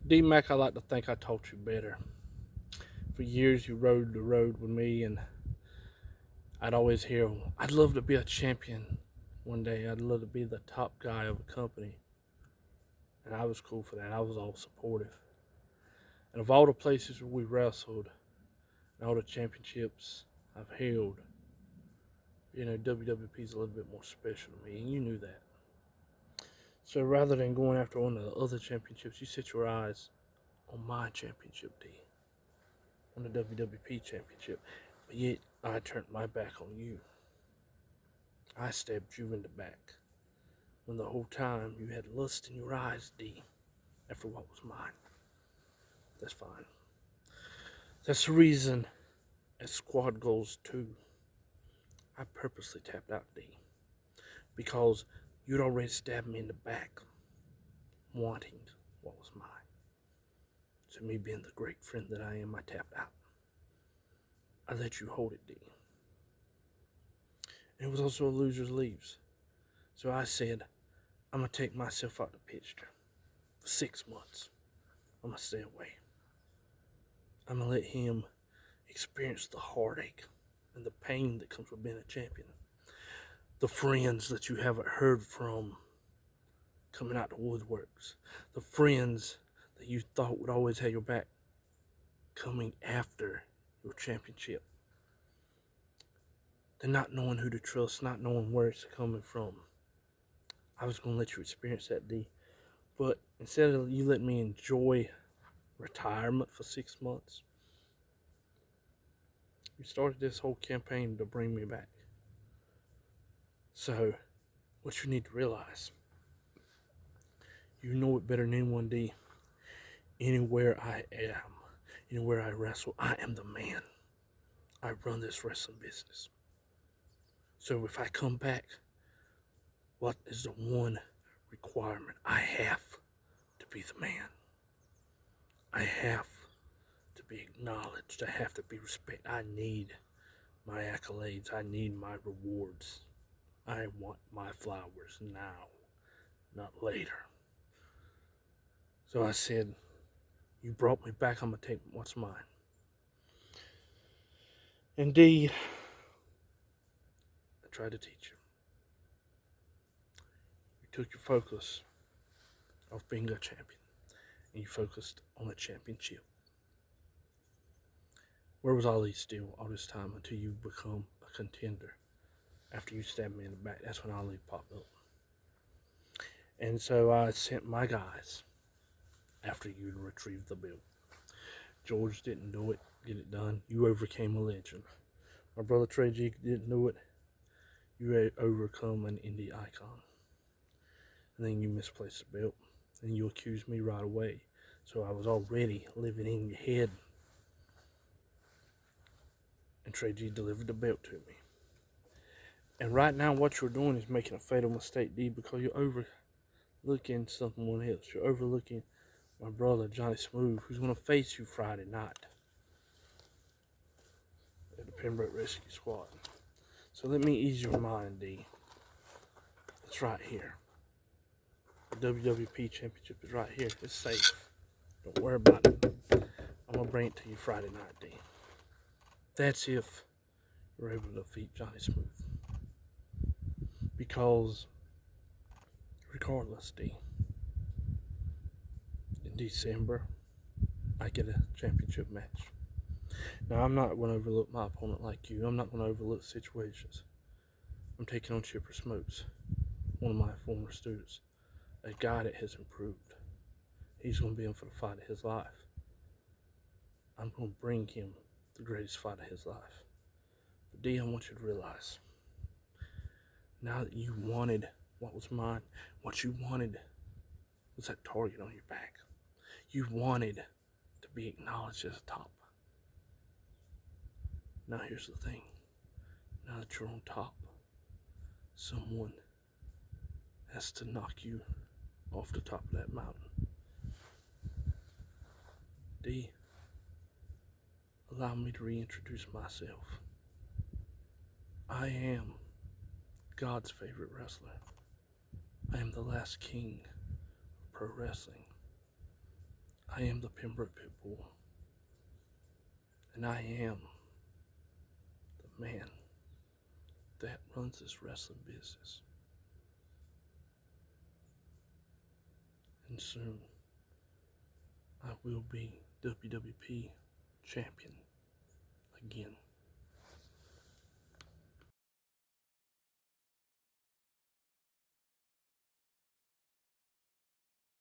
D-Mac, I like to think I taught you better. For years, you rode the road with me, and I'd always hear, I'd love to be a champion one day. I'd love to be the top guy of a company. And I was cool for that. I was all supportive. And of all the places where we wrestled, and all the championships I've held, WWP is a little bit more special to me, and you knew that. So rather than going after one of the other championships, you set your eyes on my championship, D, on the WWP championship. But yet, I turned my back on you. I stabbed you in the back, when the whole time you had lust in your eyes, D, after what was mine. That's fine. That's the reason, at Squad Goals 2, I purposely tapped out, D, because you'd already stabbed me in the back, wanting what was mine. So me being the great friend that I am, I tapped out. I let you hold it, D. And it was also a loser's leaves. So I said, I'm going to take myself out the picture for 6 months. I'm going to stay away. I'm going to let him experience the heartache and the pain that comes with being a champion. The friends that you haven't heard from coming out the woodworks. The friends that you thought would always have your back coming after your championship. And not knowing who to trust, not knowing where it's coming from. I was going to let you experience that, D. But instead of you letting me enjoy retirement for 6 months, you started this whole campaign to bring me back. So, what you need to realize, you know it better than anyone, D. Anywhere I am, anywhere I wrestle, I am the man. I run this wrestling business. So if I come back, what is the one requirement? I have to be the man. I have to be acknowledged. I have to be respected. I need my accolades. I need my rewards. I want my flowers now, not later. So I said, you brought me back, I'm going to take what's mine. And D, I tried to teach you. You took your focus off being a champion, and you focused on a championship. Where was Ollie still all this time until you become a contender? After you stabbed me in the back, that's when Ollie popped up. And so I sent my guys after you retrieved the belt. George didn't do it, get it done. You overcame a legend. My brother Trey G didn't do it. You overcome an indie icon. And then you misplaced the belt. And you accused me right away. So I was already living in your head. And Trey G delivered the belt to me. And right now what you're doing is making a fatal mistake, D, because you're overlooking someone else. You're overlooking my brother Johnny Smooth, who's going to face you Friday night at the Pembroke Rescue Squad. So let me ease your mind, D. It's right here. The WWP Championship is right here. It's safe. Don't worry about it. I'm going to bring it to you Friday night, D. That's if you're able to defeat Johnny Smooth. Because, regardless, D, in December, I get a championship match. Now, I'm not going to overlook my opponent like you. I'm not going to overlook situations. I'm taking on Chipper Smokes, one of my former students, a guy that has improved. He's going to be in for the fight of his life. I'm going to bring him the greatest fight of his life. But D, I want you to realize, now that you wanted what was mine, what you wanted was that target on your back. You wanted to be acknowledged as a top. Now here's the thing. Now that you're on top, someone has to knock you off the top of that mountain. D, allow me to reintroduce myself. I am God's favorite wrestler. I am the last king of pro wrestling. I am the Pembroke Pit Bull, and I am the man that runs this wrestling business. And soon, I will be WWP champion again.